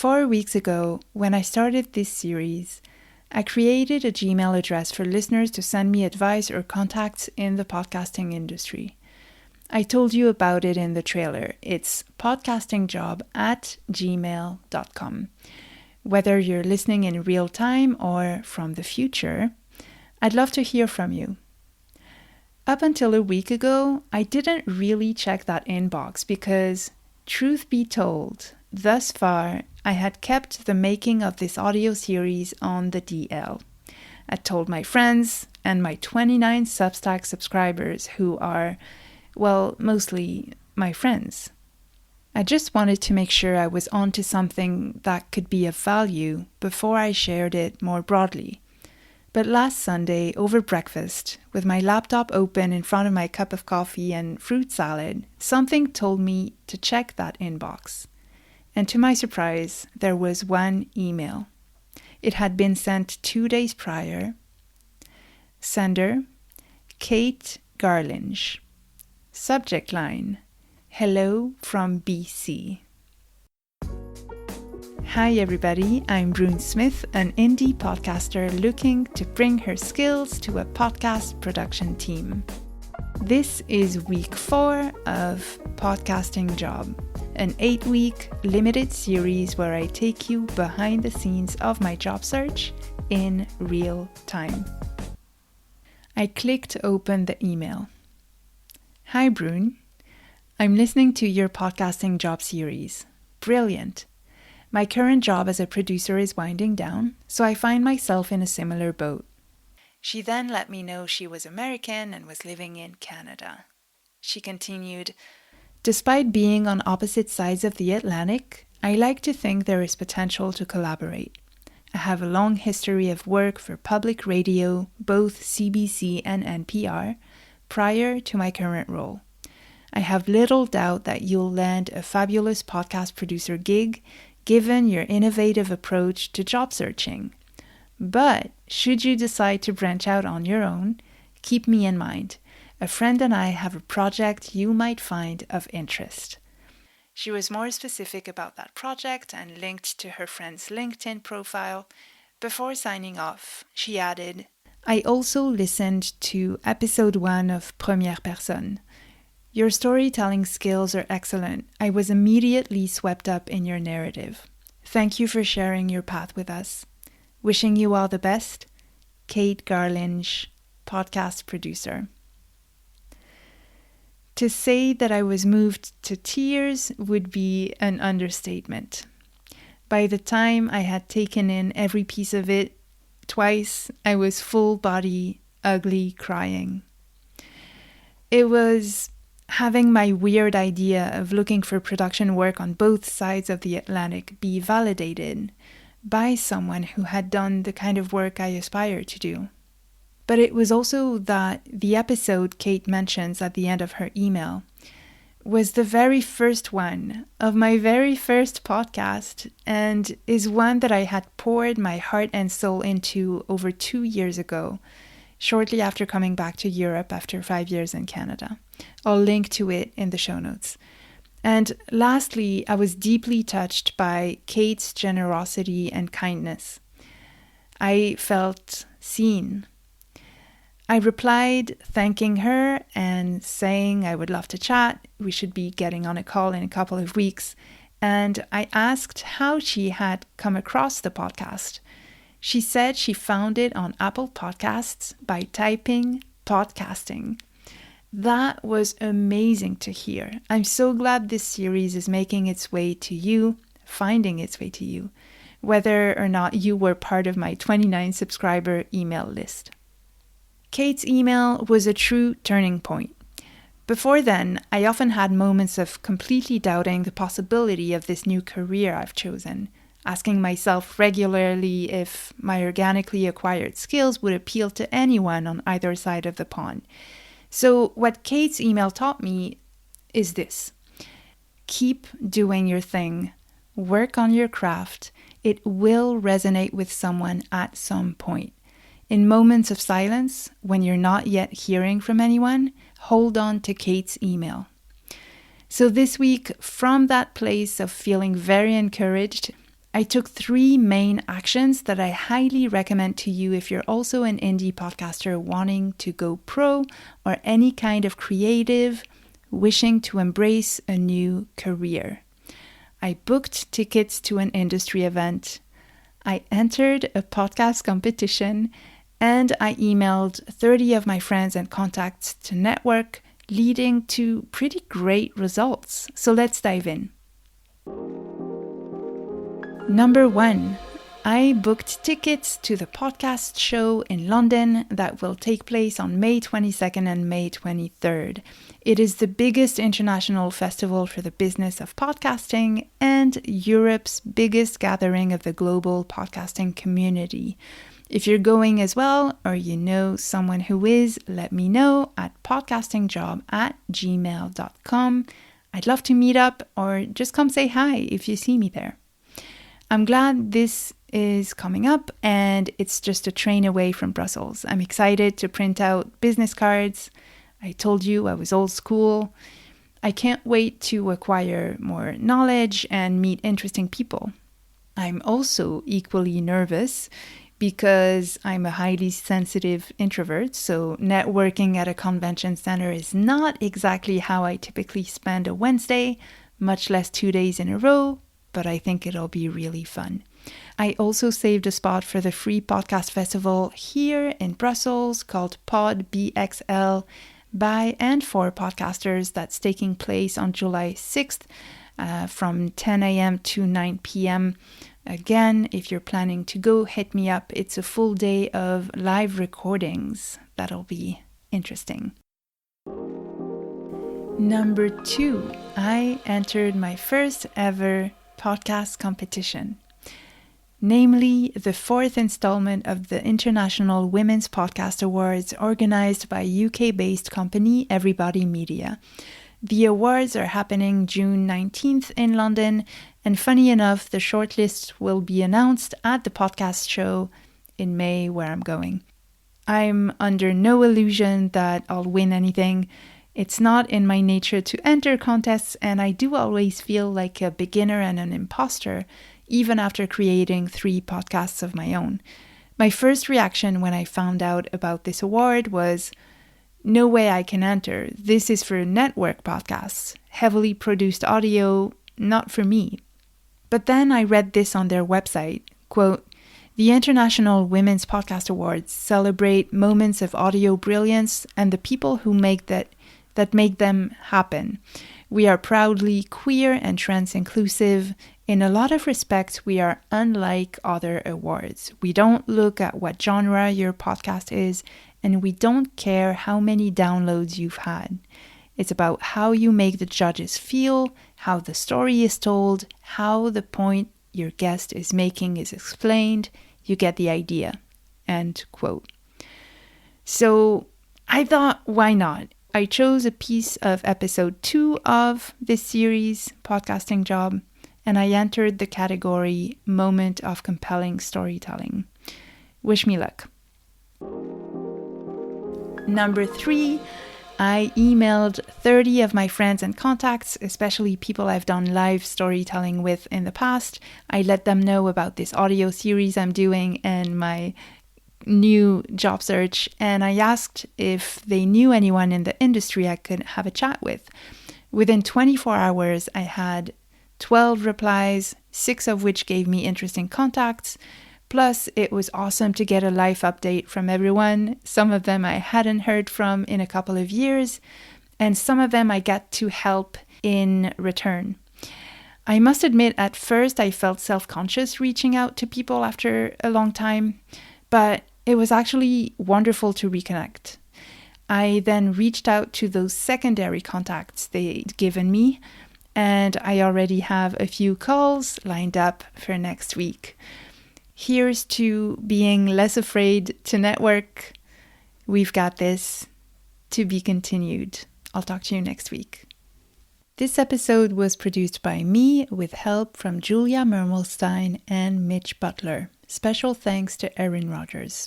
4 weeks ago, when I started this series, I created a Gmail address for listeners to send me advice or contacts in the podcasting industry. I told you about it in the trailer. It's podcastingjob@gmail.com. Whether you're listening in real time or from the future, I'd love to hear from you. Up until a week ago, I didn't really check that inbox because, truth be told, thus far, I had kept the making of this audio series on the DL. I told my friends and my 29 Substack subscribers who are, well, mostly my friends. I just wanted to make sure I was onto something that could be of value before I shared it more broadly. But last Sunday, over breakfast, with my laptop open in front of my cup of coffee and fruit salad, something told me to check that inbox. And to my surprise, there was one email. It had been sent 2 days prior. Sender, Kate Garlinge. Subject line, Hello from BC. Hi everybody, I'm Brune Smith, an indie podcaster looking to bring her skills to a podcast production team. This is week 4 of Podcasting Job, an 8-week limited series where I take you behind the scenes of my job search in real time. I clicked open the email. Hi Brune, I'm listening to your Podcasting Job series. Brilliant. My current job as a producer is winding down, so I find myself in a similar boat. She then let me know she was American and was living in Canada. She continued, Despite being on opposite sides of the Atlantic, I like to think there is potential to collaborate. I have a long history of work for public radio, both CBC and NPR, prior to my current role. I have little doubt that you'll land a fabulous podcast producer gig given your innovative approach to job searching. But should you decide to branch out on your own, keep me in mind. A friend and I have a project you might find of interest. She was more specific about that project and linked to her friend's LinkedIn profile. Before signing off, she added, I also listened to episode 1 of Première Personne. Your storytelling skills are excellent. I was immediately swept up in your narrative. Thank you for sharing your path with us. Wishing you all the best, Kate Garlinge, podcast producer. To say that I was moved to tears would be an understatement. By the time I had taken in every piece of it twice, I was full body, ugly crying. It was having my weird idea of looking for production work on both sides of the Atlantic be validated by someone who had done the kind of work I aspire to do. But it was also that the episode Kate mentions at the end of her email was the very first one of my very first podcast and is one that I had poured my heart and soul into over 2 years ago, shortly after coming back to Europe after 5 years in Canada. I'll link to it in the show notes. And lastly, I was deeply touched by Kate's generosity and kindness. I felt seen. I replied thanking her and saying I would love to chat. We should be getting on a call in a couple of weeks. And I asked how she had come across the podcast. She said she found it on Apple Podcasts by typing podcasting. That was amazing to hear. I'm so glad this series is making its way to you, finding its way to you, whether or not you were part of my 29 subscriber email list. Kate's email was a true turning point. Before then, I often had moments of completely doubting the possibility of this new career I've chosen, asking myself regularly if my organically acquired skills would appeal to anyone on either side of the pond. So what Kate's email taught me is this. Keep doing your thing. Work on your craft. It will resonate with someone at some point. In moments of silence, when you're not yet hearing from anyone, hold on to Kate's email. So this week, from that place of feeling very encouraged, I took 3 main actions that I highly recommend to you if you're also an indie podcaster wanting to go pro or any kind of creative wishing to embrace a new career. I booked tickets to an industry event. I entered a podcast competition, and I emailed 30 of my friends and contacts to network, leading to pretty great results. So let's dive in. Number 1, I booked tickets to the podcast show in London that will take place on May 22nd and May 23rd. It is the biggest international festival for the business of podcasting and Europe's biggest gathering of the global podcasting community. If you're going as well, or you know someone who is, let me know at podcastingjob@gmail.com. I'd love to meet up or just come say hi if you see me there. I'm glad this is coming up and it's just a train away from Brussels. I'm excited to print out business cards. I told you I was old school. I can't wait to acquire more knowledge and meet interesting people. I'm also equally nervous because I'm a highly sensitive introvert, so networking at a convention center is not exactly how I typically spend a Wednesday, much less 2 days in a row, but I think it'll be really fun. I also saved a spot for the free podcast festival here in Brussels called Pod BXL by and for podcasters that's taking place on July 6th from 10 a.m. to 9 p.m. Again, if you're planning to go, hit me up. It's a full day of live recordings. That'll be interesting. Number 2, I entered my first ever podcast competition, namely the 4th installment of the International Women's Podcast Awards organized by UK-based company Everybody Media. The awards are happening June 19th in London, and funny enough, the shortlist will be announced at the podcast show in May where I'm going. I'm under no illusion that I'll win anything. It's not in my nature to enter contests, and I do always feel like a beginner and an imposter, even after creating 3 podcasts of my own. My first reaction when I found out about this award was, no way I can enter. This is for network podcasts, heavily produced audio, not for me. But then I read this on their website, quote, "The International Women's Podcast Awards celebrate moments of audio brilliance and the people who make that make them happen. We are proudly queer and trans inclusive. In a lot of respects, we are unlike other awards. We don't look at what genre your podcast is, and we don't care how many downloads you've had. It's about how you make the judges feel, how the story is told, how the point your guest is making is explained. You get the idea." End quote. So I thought, why not? I chose a piece of episode 2 of this series, Podcasting Job, and I entered the category Moment of Compelling Storytelling. Wish me luck. Number 3, I emailed 30 of my friends and contacts, especially people I've done live storytelling with in the past. I let them know about this audio series I'm doing and my new job search, and I asked if they knew anyone in the industry I could have a chat with. Within 24 hours, I had 12 replies, 6 of which gave me interesting contacts. Plus, it was awesome to get a life update from everyone. Some of them I hadn't heard from in a couple of years, and some of them I got to help in return. I must admit, at first I felt self-conscious reaching out to people after a long time, but it was actually wonderful to reconnect. I then reached out to those secondary contacts they'd given me, and I already have a few calls lined up for next week. Here's to being less afraid to network. We've got this. To be continued. I'll talk to you next week. This episode was produced by me with help from Julia Mermelstein and Mitch Butler. Special thanks to Erin Rogers.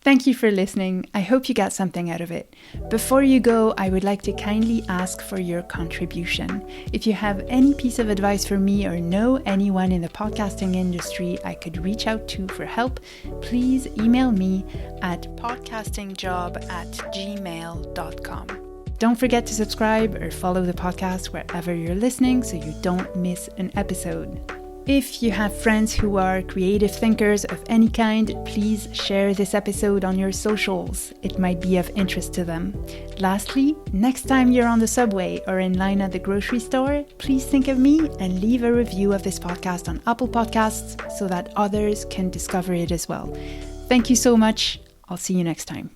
Thank you for listening. I hope you got something out of it. Before you go, I would like to kindly ask for your contribution. If you have any piece of advice for me or know anyone in the podcasting industry I could reach out to for help, please email me at podcastingjob@gmail.com. Don't forget to subscribe or follow the podcast wherever you're listening so you don't miss an episode. If you have friends who are creative thinkers of any kind, please share this episode on your socials. It might be of interest to them. Lastly, next time you're on the subway or in line at the grocery store, please think of me and leave a review of this podcast on Apple Podcasts so that others can discover it as well. Thank you so much. I'll see you next time.